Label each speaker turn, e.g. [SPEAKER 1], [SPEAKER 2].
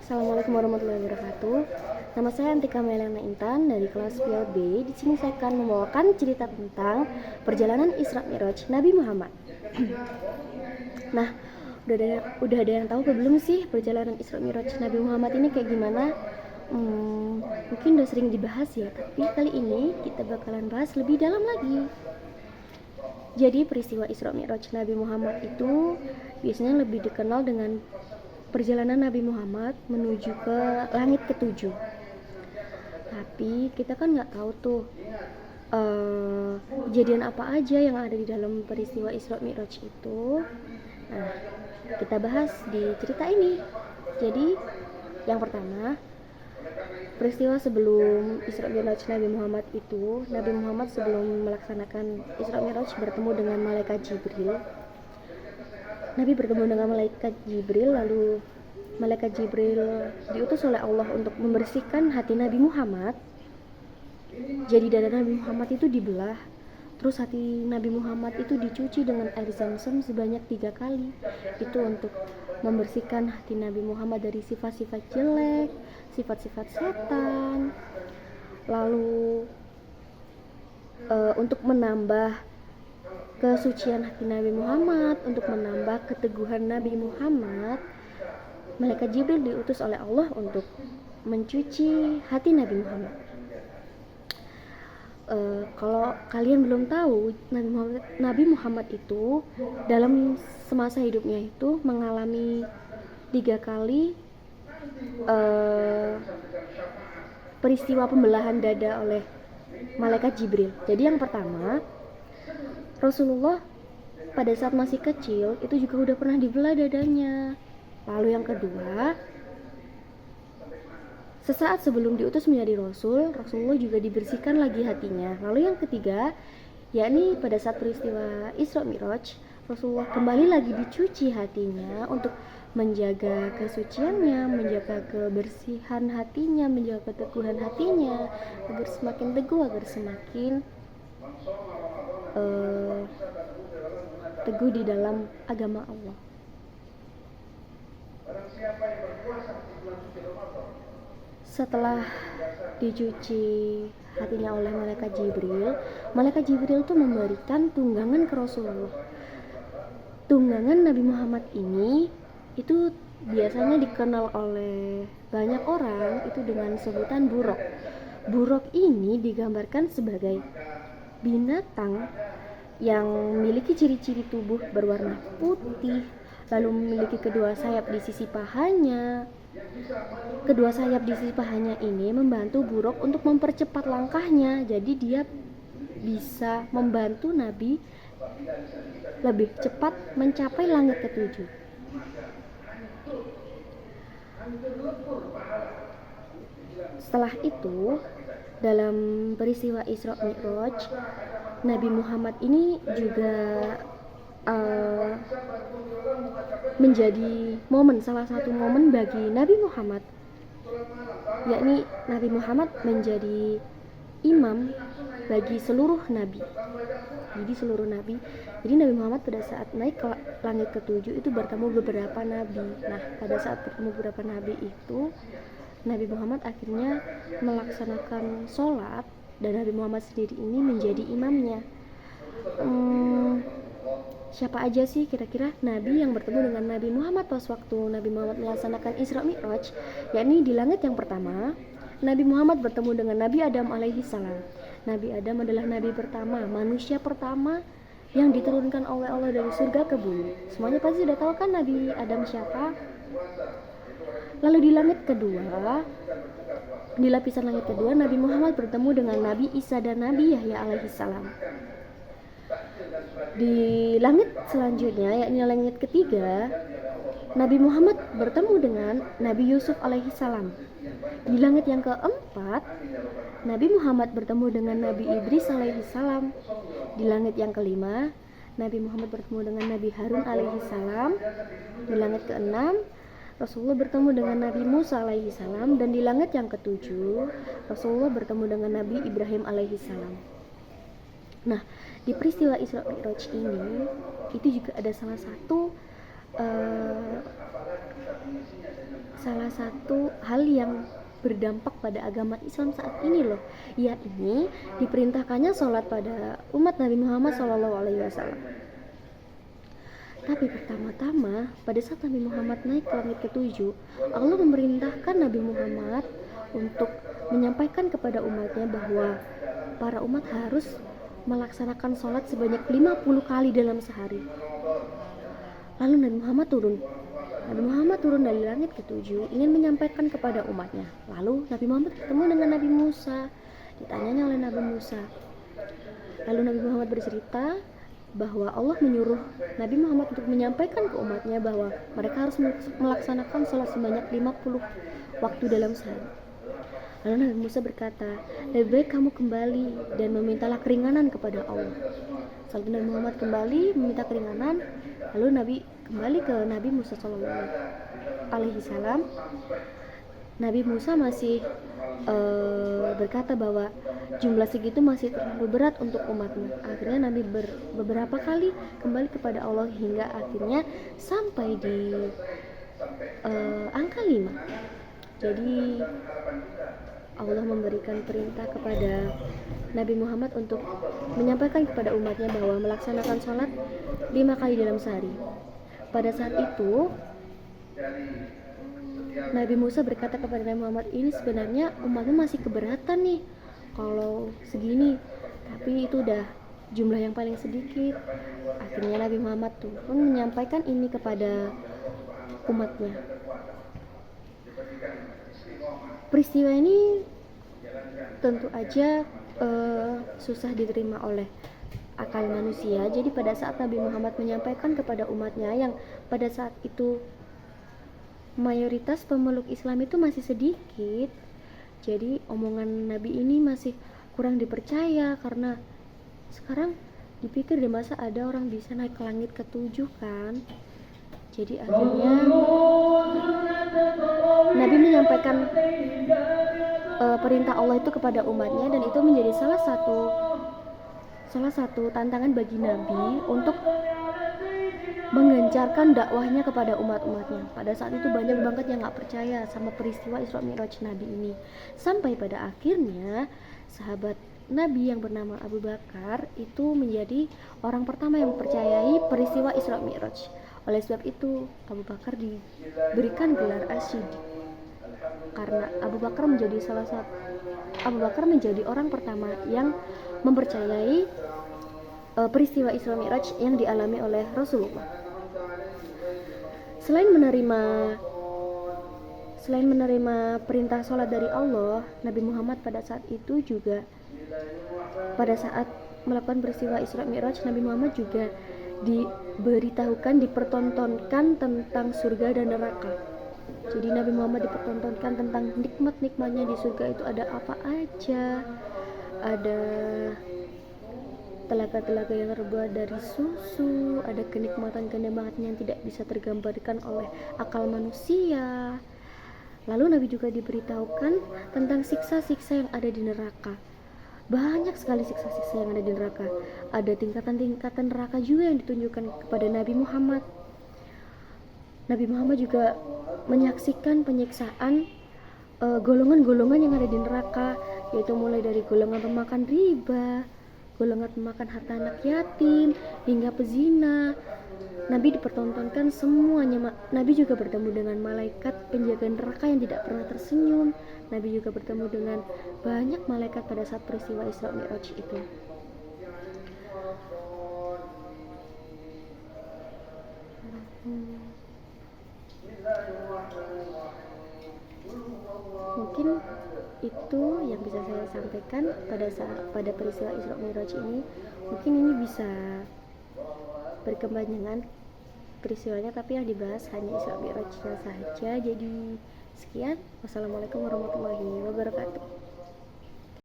[SPEAKER 1] Assalamualaikum warahmatullahi wabarakatuh. Nama saya Antika Melena Intan dari kelas PLB. Di sini saya akan membawakan cerita tentang perjalanan Isra Mi'raj Nabi Muhammad. Nah, udah ada yang tahu belum sih perjalanan Isra Mi'raj Nabi Muhammad ini kayak gimana? Mungkin udah sering dibahas ya, tapi kali ini kita bakalan bahas lebih dalam lagi. Jadi peristiwa Isra Mi'raj Nabi Muhammad itu biasanya lebih dikenal dengan perjalanan Nabi Muhammad menuju ke langit ketujuh. Tapi kita kan nggak tahu tuh kejadian apa aja yang ada di dalam peristiwa Isra Mi'raj itu. Nah, kita bahas di cerita ini. Jadi yang pertama, peristiwa sebelum Isra Mi'raj Nabi Muhammad itu, Nabi Muhammad sebelum melaksanakan Isra Mi'raj bertemu dengan malaikat Jibril. Nabi bertemu dengan malaikat Jibril, lalu malaikat Jibril diutus oleh Allah untuk membersihkan hati Nabi Muhammad. Jadi dada Nabi Muhammad itu dibelah, terus hati Nabi Muhammad itu dicuci dengan air zam-zam sebanyak 3 kali. Itu untuk membersihkan hati Nabi Muhammad dari sifat-sifat jelek, sifat-sifat setan. Lalu untuk menambah kesucian hati Nabi Muhammad, untuk menambah keteguhan Nabi Muhammad, malaikat Jibril diutus oleh Allah untuk mencuci hati Nabi Muhammad. Kalau kalian belum tahu, Nabi Muhammad itu dalam semasa hidupnya itu mengalami 3 kali peristiwa pembelahan dada oleh malaikat Jibril. Jadi yang pertama, Rasulullah pada saat masih kecil itu juga udah pernah dibelah dadanya. Lalu yang kedua, sesaat sebelum diutus menjadi Rasul, Rasulullah juga dibersihkan lagi hatinya. Lalu yang ketiga, yakni pada saat peristiwa Isra Mi'raj, Rasulullah kembali lagi dicuci hatinya untuk menjaga kesuciannya, menjaga kebersihan hatinya, menjaga keteguhan hatinya, agar semakin teguh, agar semakin teguh di dalam agama Allah. Setelah dicuci hatinya oleh malaikat Jibril tuh memberikan tunggangan ke Rasulullah. Tunggangan Nabi Muhammad ini itu biasanya dikenal oleh banyak orang itu dengan sebutan buraq. Buraq ini digambarkan sebagai binatang yang memiliki ciri-ciri tubuh berwarna putih, lalu memiliki kedua sayap di sisi pahanya. Kedua sayap di sisi pahanya ini membantu buraq untuk mempercepat langkahnya, jadi dia bisa membantu Nabi lebih cepat mencapai langit ketujuh. Setelah itu, dalam peristiwa Isra Mi'raj, Nabi Muhammad ini juga menjadi salah satu momen bagi Nabi Muhammad, yakni Nabi Muhammad menjadi imam bagi seluruh nabi. Jadi Nabi Muhammad pada saat naik ke langit ketujuh itu bertemu beberapa nabi. Nah, pada saat bertemu beberapa nabi itu, Nabi Muhammad akhirnya melaksanakan sholat dan Nabi Muhammad sendiri ini menjadi imamnya. Siapa aja sih kira-kira nabi yang bertemu dengan Nabi Muhammad pas waktu Nabi Muhammad melaksanakan Isra Mi'raj? Yakni di langit yang pertama, Nabi Muhammad bertemu dengan Nabi Adam alaihi salam. Nabi Adam adalah nabi pertama, manusia pertama yang diturunkan oleh Allah dari surga ke bumi. Semuanya pasti sudah tahu kan Nabi Adam siapa? Lalu di langit kedua, di lapisan langit kedua, Nabi Muhammad bertemu dengan Nabi Isa dan Nabi Yahya alaihi salam. Di langit selanjutnya, yakni langit ketiga, Nabi Muhammad bertemu dengan Nabi Yusuf alaihi salam. Di langit yang keempat, Nabi Muhammad bertemu dengan Nabi Idris alaihi salam. Di langit yang kelima, Nabi Muhammad bertemu dengan Nabi Harun alaihi salam. Di langit keenam, Rasulullah bertemu dengan Nabi Musa alaihi salam. Dan di langit yang ketujuh, Rasulullah bertemu dengan Nabi Ibrahim alaihi salam. Nah, di peristiwa Isra Mi'raj ini itu juga ada salah satu uh, salah satu hal yang berdampak pada agama Islam saat ini loh, yakni diperintahkannya sholat pada umat Nabi Muhammad SAW. Tapi pertama-tama pada saat Nabi Muhammad naik ke langit ketujuh, Allah memerintahkan Nabi Muhammad untuk menyampaikan kepada umatnya bahwa para umat harus melaksanakan sholat sebanyak 50 kali dalam sehari. Lalu Nabi Muhammad turun dari langit ketujuh ingin menyampaikan kepada umatnya. Lalu Nabi Muhammad bertemu dengan Nabi Musa. Ditanyanya oleh Nabi Musa. Lalu Nabi Muhammad bercerita bahwa Allah menyuruh Nabi Muhammad untuk menyampaikan ke umatnya bahwa mereka harus melaksanakan sholat sebanyak 50 waktu dalam sehari. Lalu Nabi Musa berkata, lebih baik kamu kembali dan memintalah keringanan kepada Allah. Lalu Nabi Muhammad kembali meminta keringanan. Lalu Nabi kembali ke Nabi Musa SAW. Nabi Musa masih berkata bahwa jumlah segitu masih terlalu berat untuk umatnya. Akhirnya Nabi beberapa kali kembali kepada Allah hingga akhirnya sampai di angka 5. Jadi Allah memberikan perintah kepada Nabi Muhammad untuk menyampaikan kepada umatnya bahwa melaksanakan sholat 5 kali dalam sehari. Pada saat itu Nabi Musa berkata kepada Nabi Muhammad, ini sebenarnya umatnya masih keberatan nih kalau segini, tapi itu udah jumlah yang paling sedikit. Akhirnya Nabi Muhammad pun menyampaikan ini kepada umatnya. Peristiwa ini tentu aja susah diterima oleh akal manusia. Jadi pada saat Nabi Muhammad menyampaikan kepada umatnya yang pada saat itu mayoritas pemeluk Islam itu masih sedikit, jadi omongan Nabi ini masih kurang dipercaya karena sekarang dipikir di masa ada orang bisa naik ke langit ketujuh kan. Jadi akhirnya Nabi menyampaikan perintah Allah itu kepada umatnya, dan itu menjadi salah satu tantangan bagi Nabi untuk menggencarkan dakwahnya kepada umat-umatnya. Pada saat itu banyak banget yang gak percaya sama peristiwa Isra Mi'raj Nabi ini, sampai pada akhirnya sahabat Nabi yang bernama Abu Bakar itu menjadi orang pertama yang mempercayai peristiwa Isra Mi'raj. Oleh sebab itu Abu Bakar diberikan gelar As-Siddiq karena Abu Bakar menjadi orang pertama yang mempercayai peristiwa Isra Mi'raj yang dialami oleh Rasulullah. Selain menerima perintah sholat dari Allah, Nabi Muhammad pada saat itu juga, pada saat melakukan peristiwa Isra Mi'raj, Nabi Muhammad juga dipertontonkan tentang surga dan neraka. Jadi Nabi Muhammad dipertontonkan tentang nikmat-nikmatnya di surga itu ada apa aja. Ada telaga-telaga yang terbuat dari susu, ada kenikmatan-kenikmatan yang tidak bisa tergambarkan oleh akal manusia. Lalu Nabi juga diberitahukan tentang siksa-siksa yang ada di neraka. Banyak sekali siksa-siksa yang ada di neraka. Ada tingkatan-tingkatan neraka juga yang ditunjukkan kepada Nabi Muhammad. Nabi Muhammad juga menyaksikan penyiksaan golongan-golongan yang ada di neraka, yaitu mulai dari golongan pemakan riba, golongan pemakan harta anak yatim, hingga pezina. Nabi dipertontonkan semuanya. Nabi juga bertemu dengan malaikat penjaga neraka yang tidak pernah tersenyum. Nabi juga bertemu dengan banyak malaikat pada saat peristiwa Isra Mi'raj itu. Mungkin itu yang bisa saya sampaikan pada peristiwa Isra Mi'raj ini. Mungkin ini bisa berkepanjangan peristiwanya, tapi yang dibahas hanya Isra Mi'rajnya saja. Jadi sekian, wassalamualaikum warahmatullahi wabarakatuh.